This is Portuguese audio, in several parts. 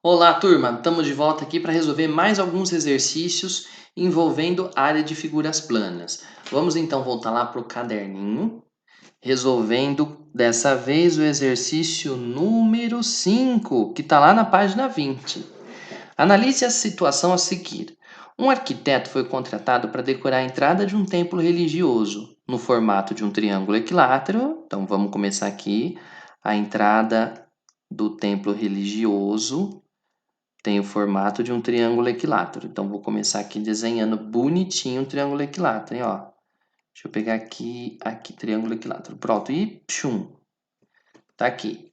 Olá, turma! Estamos de volta aqui para resolver mais alguns exercícios envolvendo área de figuras planas. Vamos então voltar lá para o caderninho, resolvendo dessa vez o exercício número 5, que está lá na página 20. Analise a situação a seguir. Um arquiteto foi contratado para decorar a entrada de um templo religioso, no formato de um triângulo equilátero. Então vamos começar aqui. A entrada do templo religioso tem o formato de um triângulo equilátero. Então, vou começar aqui desenhando bonitinho um triângulo equilátero, hein, ó. Deixa eu pegar aqui, triângulo equilátero. Pronto, e pshum, tá aqui.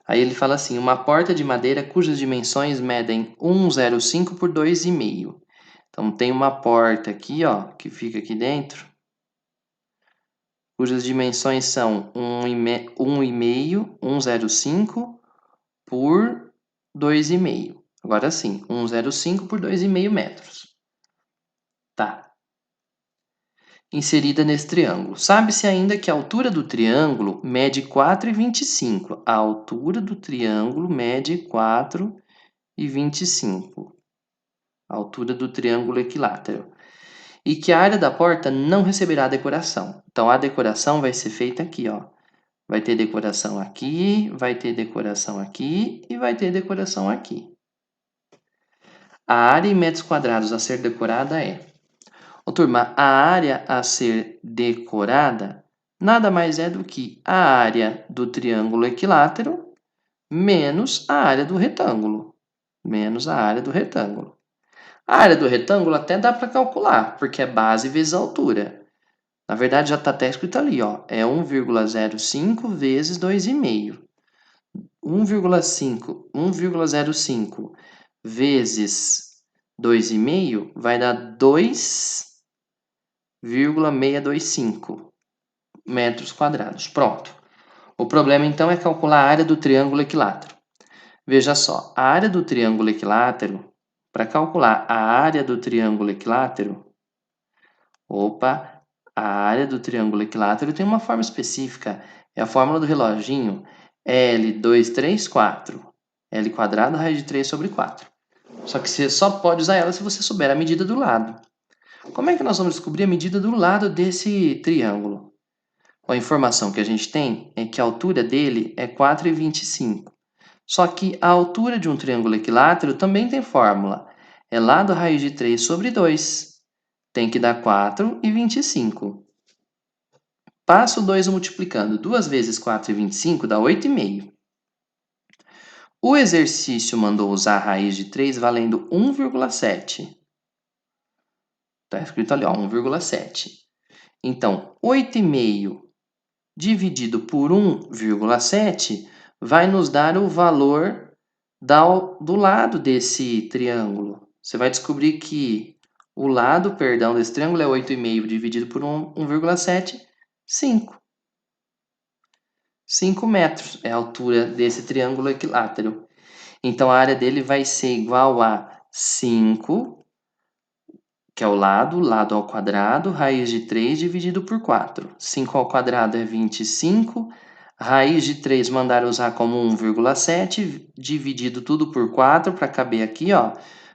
Aí ele fala assim, uma porta de madeira cujas dimensões medem 1,05 por 2,5. Então, tem uma porta aqui, ó, que fica aqui dentro, cujas dimensões são 1,5, 1,05 por 2,5. Agora sim, 1,05 por 2,5 metros. Tá. Inserida nesse triângulo. Sabe-se ainda que a altura do triângulo mede 4,25. A altura do triângulo mede 4,25. A altura do triângulo equilátero. E que a área da porta não receberá decoração. Então, a decoração vai ser feita aqui, ó. Vai ter decoração aqui, vai ter decoração aqui e vai ter decoração aqui. A área em metros quadrados a ser decorada é... Ô, turma, a área a ser decorada nada mais é do que a área do triângulo equilátero menos a área do retângulo. Menos a área do retângulo. A área do retângulo até dá para calcular, porque é base vezes altura. Na verdade, já está até escrito ali, ó, é 1,05 vezes 2,5. 1,05 vezes 2,5 vai dar 2,625 metros quadrados. Pronto. O problema então é calcular a área do triângulo equilátero. Veja só, a área do triângulo equilátero, para calcular a área do triângulo equilátero, a área do triângulo equilátero tem uma forma específica, é a fórmula do reloginho L234, L quadrado raiz de 3 sobre 4. Só que você só pode usar ela se você souber a medida do lado. Como é que nós vamos descobrir a medida do lado desse triângulo? A informação que a gente tem é que a altura dele é 4,25. Só que a altura de um triângulo equilátero também tem fórmula. É lado raiz de 3 sobre 2. Tem que dar 4,25. Passo 2 multiplicando. 2 vezes 4,25 dá 8,5. O exercício mandou usar a raiz de 3 valendo 1,7. Está escrito ali, ó, 1,7. Então, 8,5 dividido por 1,7 vai nos dar o valor do lado desse triângulo. Você vai descobrir que o lado, perdão, desse triângulo é 8,5 dividido por 1,7, 5. 5 metros é a altura desse triângulo equilátero. Então, a área dele vai ser igual a 5, que é o lado ao quadrado, raiz de 3 dividido por 4. 5 ao quadrado é 25, raiz de 3 mandaram usar como 1,7, dividido tudo por 4 para caber aqui, ó.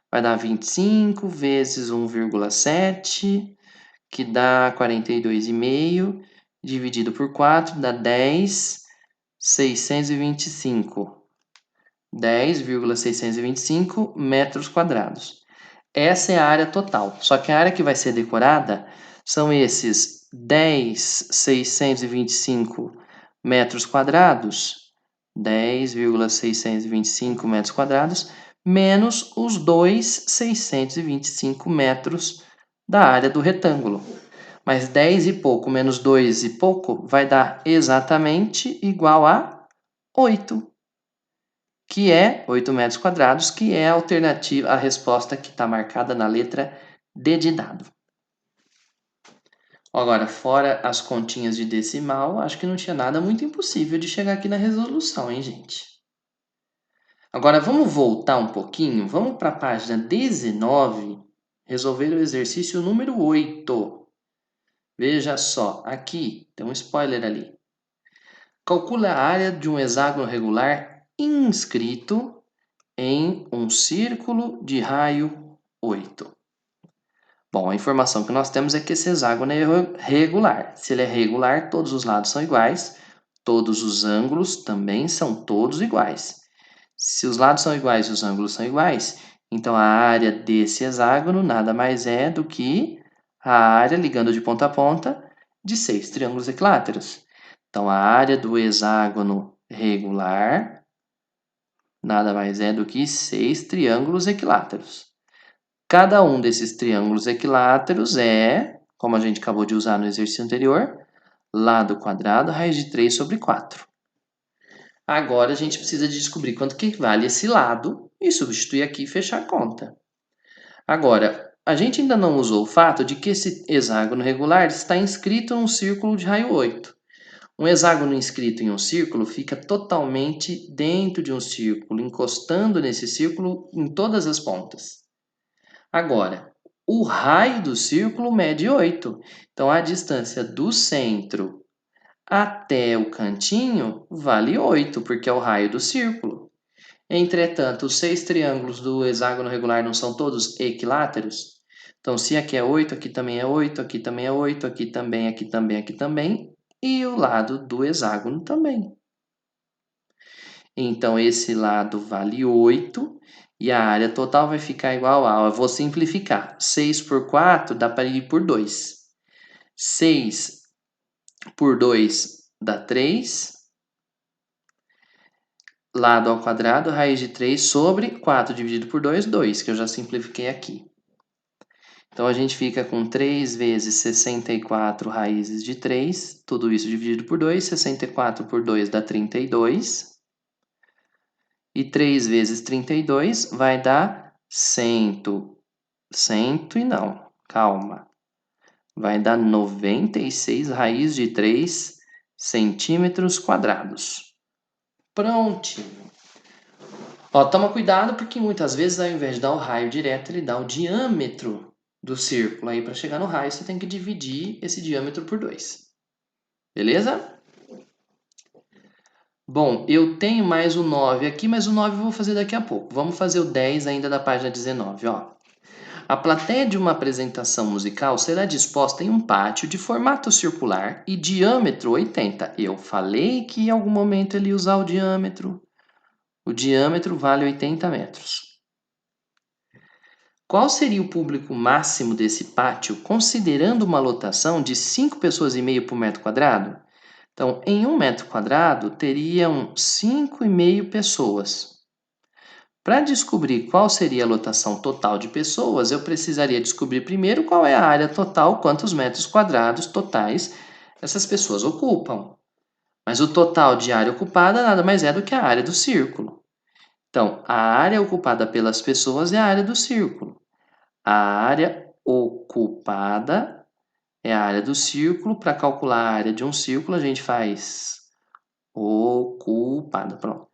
Vai dar 25 vezes 1,7, que dá 42,5, dividido por 4, dá 10,625. 10,625 metros quadrados. Essa é a área total. Só que a área que vai ser decorada são esses 10,625 metros quadrados, 10,625 metros quadrados, menos os 2,625 metros da área do retângulo. Mas 10 e pouco menos 2 e pouco vai dar exatamente igual a 8. Que é 8 metros quadrados, que é a alternativa, a resposta que está marcada na letra D de dado. Agora, fora as continhas de decimal, acho que não tinha nada muito impossível de chegar aqui na resolução, hein, gente? Agora, vamos voltar um pouquinho, vamos para a página 19, resolver o exercício número 8. Veja só, aqui tem um spoiler ali. Calcula a área de um hexágono regular inscrito em um círculo de raio 8. Bom, a informação que nós temos é que esse hexágono é regular. Se ele é regular, todos os lados são iguais, todos os ângulos também são todos iguais. Se os lados são iguais e os ângulos são iguais, então a área desse hexágono nada mais é do que a área, ligando de ponta a ponta, de 6 triângulos equiláteros. Então, a área do hexágono regular nada mais é do que 6 triângulos equiláteros. Cada um desses triângulos equiláteros é, como a gente acabou de usar no exercício anterior, lado quadrado, raiz de 3 sobre 4. Agora a gente precisa de descobrir quanto que vale esse lado e substituir aqui e fechar a conta. Agora, a gente ainda não usou o fato de que esse hexágono regular está inscrito em um círculo de raio 8. Um hexágono inscrito em um círculo fica totalmente dentro de um círculo, encostando nesse círculo em todas as pontas. Agora, o raio do círculo mede 8. Então, a distância do centro até o cantinho vale 8, porque é o raio do círculo. Entretanto, os 6 triângulos do hexágono regular não são todos equiláteros? Então, se aqui é 8, aqui também é 8, aqui também é 8, aqui também, aqui também, aqui também, e o lado do hexágono também. Então, esse lado vale 8 e a área total vai ficar igual a... Eu vou simplificar. 6 por 4 dá para ir por 2. 6 por 2 dá 3. Lado ao quadrado, raiz de 3 sobre 4 dividido por 2, 2, que eu já simplifiquei aqui. Então, a gente fica com 3 vezes 64 raízes de 3, tudo isso dividido por 2, 64 por 2 dá 32. E 3 vezes 32 vai dar 100. 100 e não, calma. Vai dar 96 raiz de 3 centímetros quadrados. Prontinho. Ó, toma cuidado porque muitas vezes ao invés de dar o raio direto, ele dá o diâmetro do círculo. Aí para chegar no raio você tem que dividir esse diâmetro por 2. Beleza? Bom, eu tenho mais o 9 aqui, mas o 9 eu vou fazer daqui a pouco. Vamos fazer o 10 ainda da página 19, ó. A plateia de uma apresentação musical será disposta em um pátio de formato circular e diâmetro 80. Eu falei que em algum momento ele ia usar o diâmetro. O diâmetro vale 80 metros. Qual seria o público máximo desse pátio, considerando uma lotação de 5,5 pessoas por metro quadrado? Então, em 1 metro quadrado, teriam 5,5 pessoas. Para descobrir qual seria a lotação total de pessoas, eu precisaria descobrir primeiro qual é a área total, quantos metros quadrados totais essas pessoas ocupam. Mas o total de área ocupada nada mais é do que a área do círculo. Então, a área ocupada pelas pessoas é a área do círculo. A área ocupada é a área do círculo. Para calcular a área de um círculo, a gente faz ocupada. Pronto.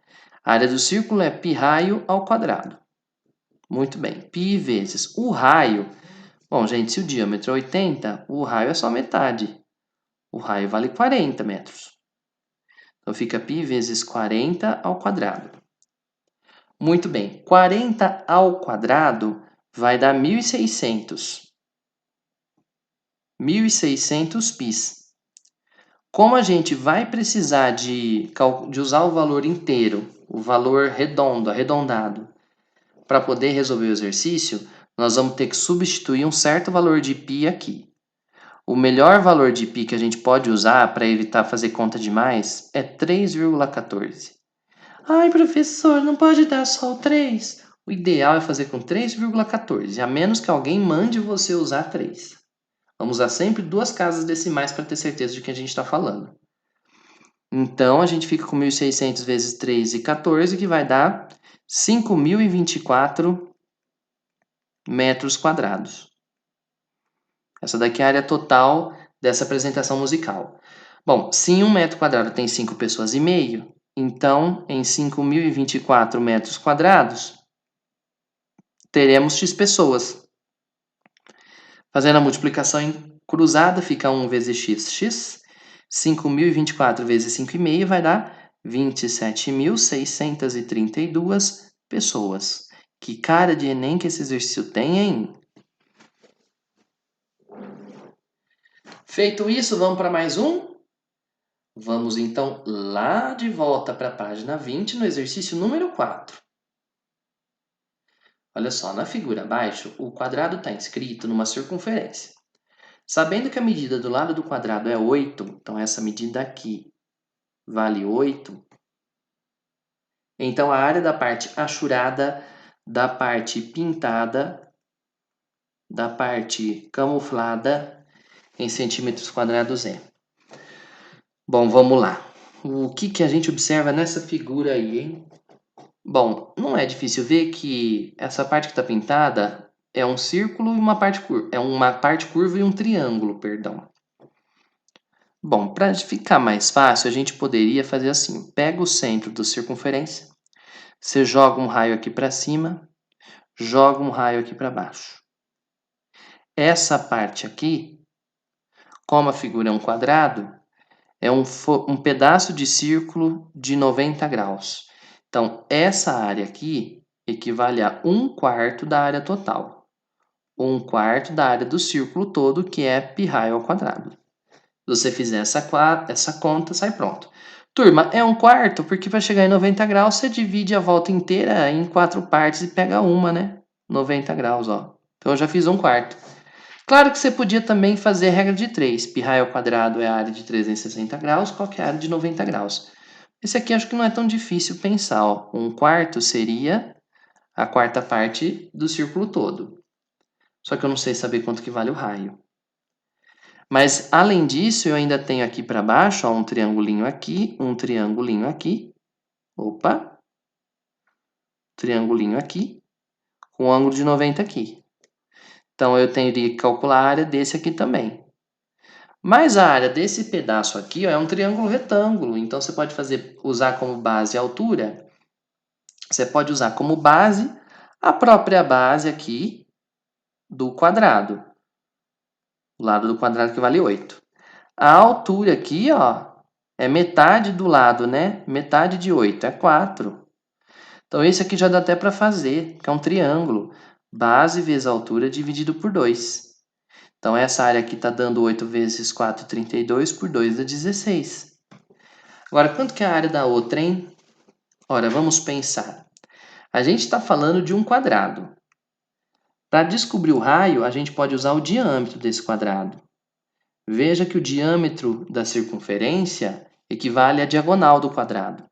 A área do círculo é π raio ao quadrado. Muito bem. Π vezes o raio. Bom, gente, se o diâmetro é 80, o raio é só metade. O raio vale 40 metros. Então, fica π vezes 40 ao quadrado. Muito bem. 40 ao quadrado vai dar 1.600. 1.600 πs. Como a gente vai precisar de usar o valor inteiro, o valor redondo, arredondado, para poder resolver o exercício, nós vamos ter que substituir um certo valor de π aqui. O melhor valor de π que a gente pode usar para evitar fazer conta demais é 3,14. Ai, professor, não pode dar só o 3? O ideal é fazer com 3,14, a menos que alguém mande você usar 3. Vamos usar sempre 2 casas decimais para ter certeza de que a gente está falando. Então, a gente fica com 1.600 vezes 3,14, que vai dar 5.024 metros quadrados. Essa daqui é a área total dessa apresentação musical. Bom, se em 1 metro quadrado tem 5 pessoas e meio, então em 5.024 metros quadrados, teremos x pessoas. Fazendo a multiplicação em cruzada, fica 1 vezes x. 5.024 vezes 5,5 vai dar 27.632 pessoas. Que cara de Enem que esse exercício tem, hein? Feito isso, vamos para mais um? Vamos então lá de volta para a página 20 no exercício número 4. Olha só, na figura abaixo, o quadrado está inscrito numa circunferência. Sabendo que a medida do lado do quadrado é 8, então essa medida aqui vale 8, então a área da parte achurada, da parte pintada, da parte camuflada em centímetros quadrados é. Bom, vamos lá. O que a gente observa nessa figura aí, hein? Bom, não é difícil ver que essa parte que está pintada é um círculo e uma parte curva. É uma parte curva e um triângulo, perdão. Bom, para ficar mais fácil, a gente poderia fazer assim. Pega o centro da circunferência, você joga um raio aqui para cima, joga um raio aqui para baixo. Essa parte aqui, como a figura é um quadrado, é um pedaço de círculo de 90 graus. Então, essa área aqui equivale a 1/4 da área total. 1/4 da área do círculo todo, que é π raio ao quadrado. Se você fizer essa conta, sai pronto. Turma, é 1/4 porque para chegar em 90 graus, você divide a volta inteira em 4 partes e pega uma, né? 90 graus, ó. Então, eu já fiz 1/4. Claro que você podia também fazer a regra de 3. Π raio ao quadrado é a área de 360 graus, qual que é a área de 90 graus? Esse aqui acho que não é tão difícil pensar, ó. 1/4 seria a quarta parte do círculo todo. Só que eu não sei saber quanto que vale o raio. Mas, além disso, eu ainda tenho aqui para baixo, ó, um triangulinho aqui, um triangulinho aqui. Opa! Triangulinho aqui, com um ângulo de 90 aqui. Então, eu teria que calcular a área desse aqui também. Mas a área desse pedaço aqui, ó, é um triângulo retângulo. Então, você pode usar como base a altura. Você pode usar como base a própria base aqui do quadrado. O lado do quadrado que vale 8. A altura aqui, ó, é metade do lado, né? Metade de 8 é 4. Então, esse aqui já dá até para fazer, que é um triângulo. Base vezes altura dividido por 2. Então, essa área aqui está dando 8 vezes 4, 32, por 2 dá 16. Agora, quanto que é a área da outra, hein? Ora, vamos pensar. A gente está falando de um quadrado. Para descobrir o raio, a gente pode usar o diâmetro desse quadrado. Veja que o diâmetro da circunferência equivale à diagonal do quadrado.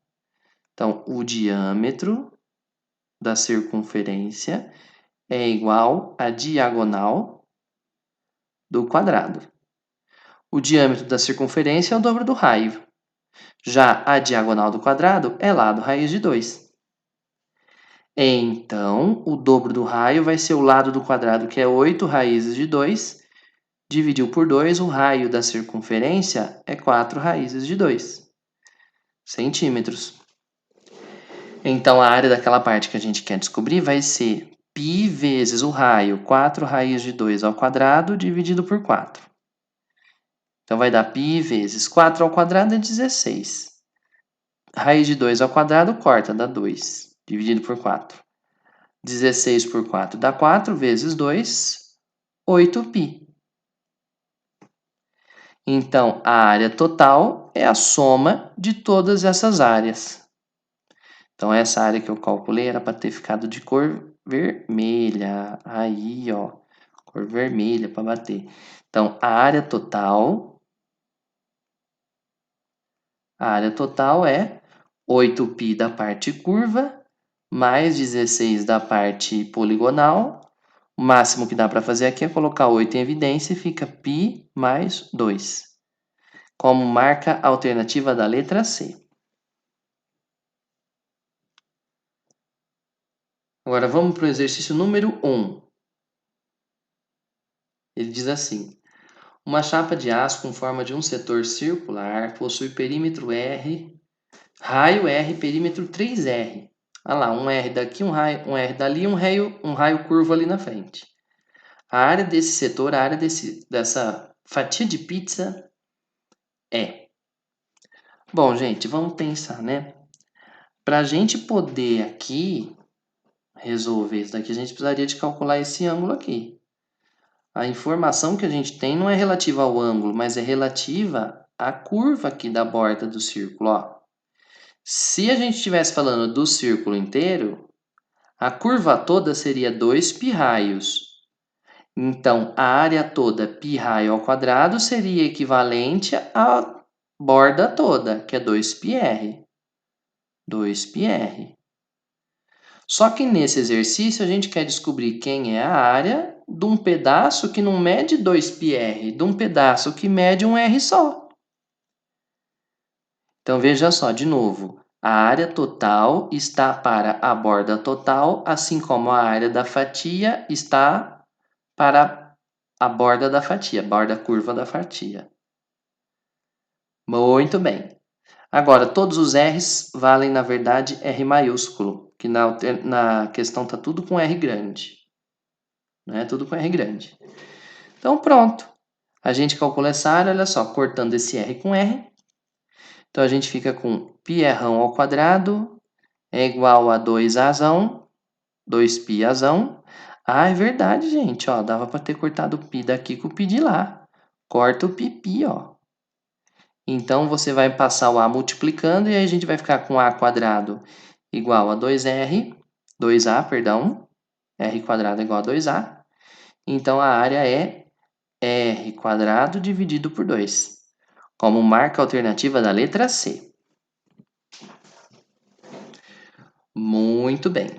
Então, o diâmetro da circunferência é igual à diagonal do quadrado. O diâmetro da circunferência é o dobro do raio. Já a diagonal do quadrado é lado raiz de 2. Então, o dobro do raio vai ser o lado do quadrado, que é 8 raízes de 2. Dividiu por 2, o raio da circunferência é 4 raízes de 2 centímetros. Então, a área daquela parte que a gente quer descobrir vai ser π vezes o raio, 4 raiz de 2 ao quadrado, dividido por 4. Então, vai dar π vezes 4 ao quadrado é 16. Raiz de 2 ao quadrado corta, dá 2, dividido por 4. 16 por 4 dá 4, vezes 2, 8π. Então, a área total é a soma de todas essas áreas. Então, essa área que eu calculei era para ter ficado de cor vermelha. Aí, ó, cor vermelha para bater. Então, a área total é 8π da parte curva, mais 16 da parte poligonal. O máximo que dá para fazer aqui é colocar 8 em evidência e fica π mais 2. Como marca a alternativa da letra C. Agora vamos para o exercício número 1. Ele diz assim: uma chapa de aço com forma de um setor circular possui perímetro R, raio R, perímetro 3R. Olha lá, um R daqui, um R dali, um raio curvo ali na frente. A área desse setor, a área dessa fatia de pizza é. Bom, gente, vamos pensar, né? Para a gente poder aqui resolver isso daqui, a gente precisaria de calcular esse ângulo aqui. A informação que a gente tem não é relativa ao ângulo, mas é relativa à curva aqui da borda do círculo, ó. Se a gente estivesse falando do círculo inteiro, a curva toda seria 2π. Então, a área toda πr² seria equivalente à borda toda, que é 2πr. 2πr. Só que nesse exercício a gente quer descobrir quem é a área de um pedaço que não mede 2πr, de um pedaço que mede um r só. Então veja só, de novo, a área total está para a borda total, assim como a área da fatia está para a borda da fatia, a borda curva da fatia. Muito bem. Agora, todos os R's valem, na verdade, R maiúsculo, que na questão está tudo com R grande. Né? Tudo com R grande. Então, pronto. A gente calcula essa área, olha só, cortando esse R com R. Então, a gente fica com πr² é igual a 2Azão, 2πazão. Ah, é verdade, gente, ó, dava para ter cortado o π daqui com o π de lá. Corta o π, ó. Então, você vai passar o A multiplicando e aí a gente vai ficar com A² igual a 2A, perdão. R² igual a 2A. Então, a área é R² dividido por 2. Como marca alternativa da letra C. Muito bem.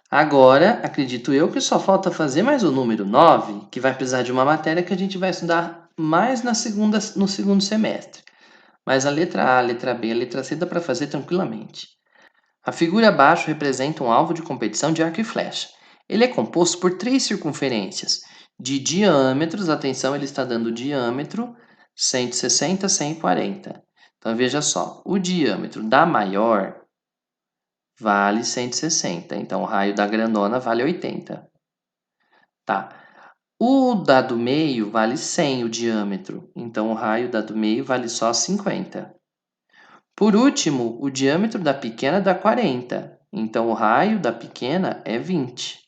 Agora, acredito eu que só falta fazer mais o número 9, que vai precisar de uma matéria que a gente vai estudar mais no segundo semestre. Mas a letra A, a letra B, a letra C dá para fazer tranquilamente. A figura abaixo representa um alvo de competição de arco e flecha. Ele é composto por 3 circunferências de diâmetros, atenção, ele está dando diâmetro 160, 140. Então, veja só, o diâmetro da maior vale 160, então o raio da grandona vale 80. Tá. O da do meio vale 100 o diâmetro, então o raio da do meio vale só 50. Por último, o diâmetro da pequena dá 40, então o raio da pequena é 20.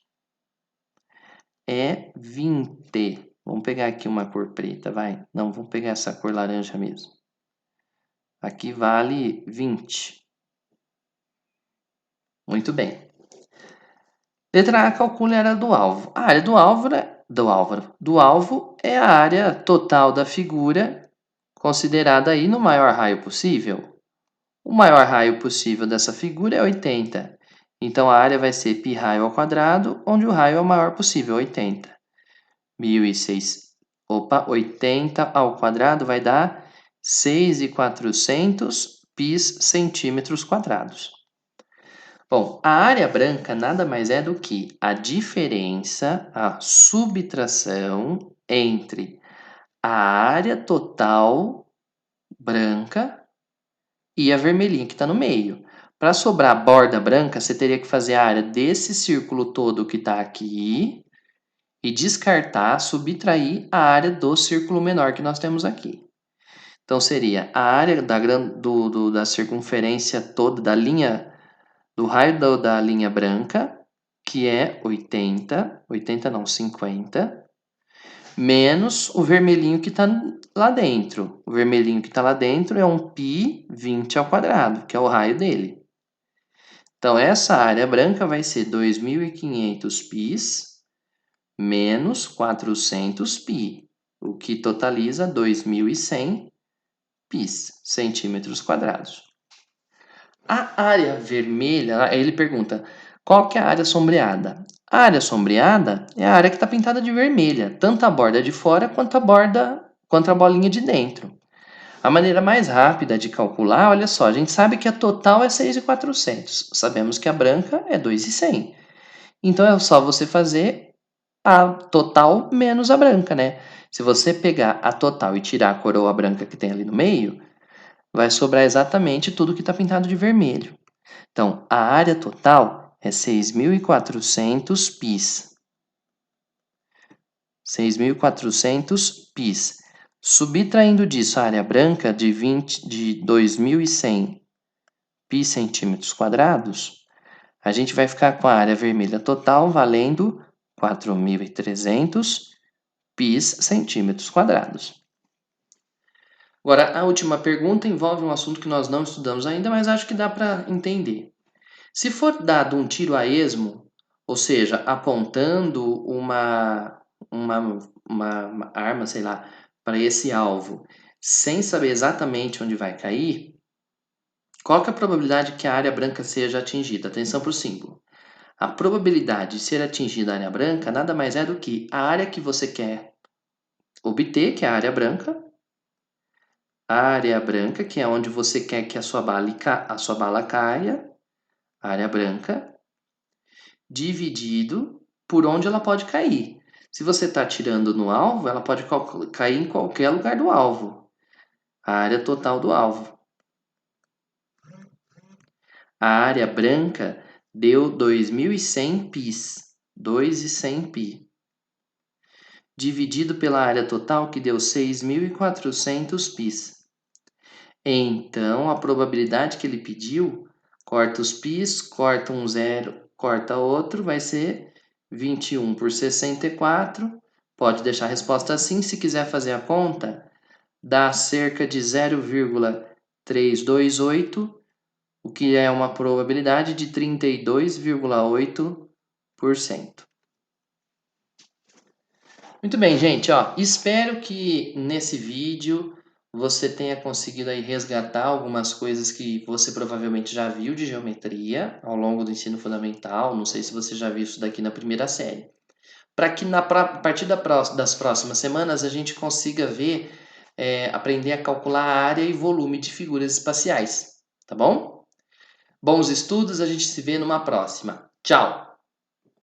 É 20. Vamos pegar aqui uma cor preta, vai? Não, vamos pegar essa cor laranja mesmo. Aqui vale 20. Muito bem. Letra A, calcule a área do alvo. A área do alvo é a área total da figura, considerada aí no maior raio possível. O maior raio possível dessa figura é 80. Então, a área vai ser πr², onde o raio é o maior possível, 80. 80 ao quadrado vai dar 6.400 πs centímetros quadrados. Bom, a área branca nada mais é do que a diferença, a subtração entre a área total branca e a vermelhinha que está no meio. Para sobrar a borda branca, você teria que fazer a área desse círculo todo que está aqui e descartar, subtrair a área do círculo menor que nós temos aqui. Então, seria a área da circunferência toda, da linha, do raio da linha branca, que é 80 não, 50, menos o vermelhinho que está lá dentro. O vermelhinho que está lá dentro é um π20², que é o raio dele. Então, essa área branca vai ser 2.500 πs menos 400 π, o que totaliza 2.100 πs, centímetros quadrados. A área vermelha, aí ele pergunta, qual que é a área sombreada? A área sombreada é a área que está pintada de vermelha, tanto a borda de fora quanto a bolinha de dentro. A maneira mais rápida de calcular, olha só, a gente sabe que a total é 6.400, sabemos que a branca é 2.100. Então, é só você fazer a total menos a branca, né? Se você pegar a total e tirar a coroa branca que tem ali no meio, vai sobrar exatamente tudo que está pintado de vermelho. Então, a área total é 6.400 πs. 6.400 πs. Subtraindo disso a área branca de 2.100 π centímetros quadrados, A gente vai ficar com a área vermelha total valendo 4.300 π centímetros quadrados. Agora, a última pergunta envolve um assunto que nós não estudamos ainda, mas acho que dá para entender. Se for dado um tiro a esmo, ou seja, apontando uma arma, sei lá, para esse alvo, sem saber exatamente onde vai cair, qual que é a probabilidade que a área branca seja atingida? Atenção para o símbolo. A probabilidade de ser atingida a área branca nada mais é do que a área que você quer obter, que é a área branca, que é onde você quer que a sua bala caia, área branca, dividido por onde ela pode cair. Se você está atirando no alvo, ela pode cair em qualquer lugar do alvo. A área total do alvo. A área branca deu 2.100 πs. 2.100 π. Dividido pela área total, que deu 6.400 πs. Então, a probabilidade que ele pediu, corta os πs, corta um zero, corta outro, vai ser 21 por 64. Pode deixar a resposta assim. Se quiser fazer a conta, dá cerca de 0,328, o que é uma probabilidade de 32,8%. Muito bem, gente, ó, espero que nesse vídeo você tenha conseguido aí resgatar algumas coisas que você provavelmente já viu de geometria ao longo do ensino fundamental. Não sei se você já viu isso daqui na primeira série. Para que a partir das próximas semanas a gente consiga aprender a calcular a área e volume de figuras espaciais, tá bom? Bons estudos, a gente se vê numa próxima. Tchau!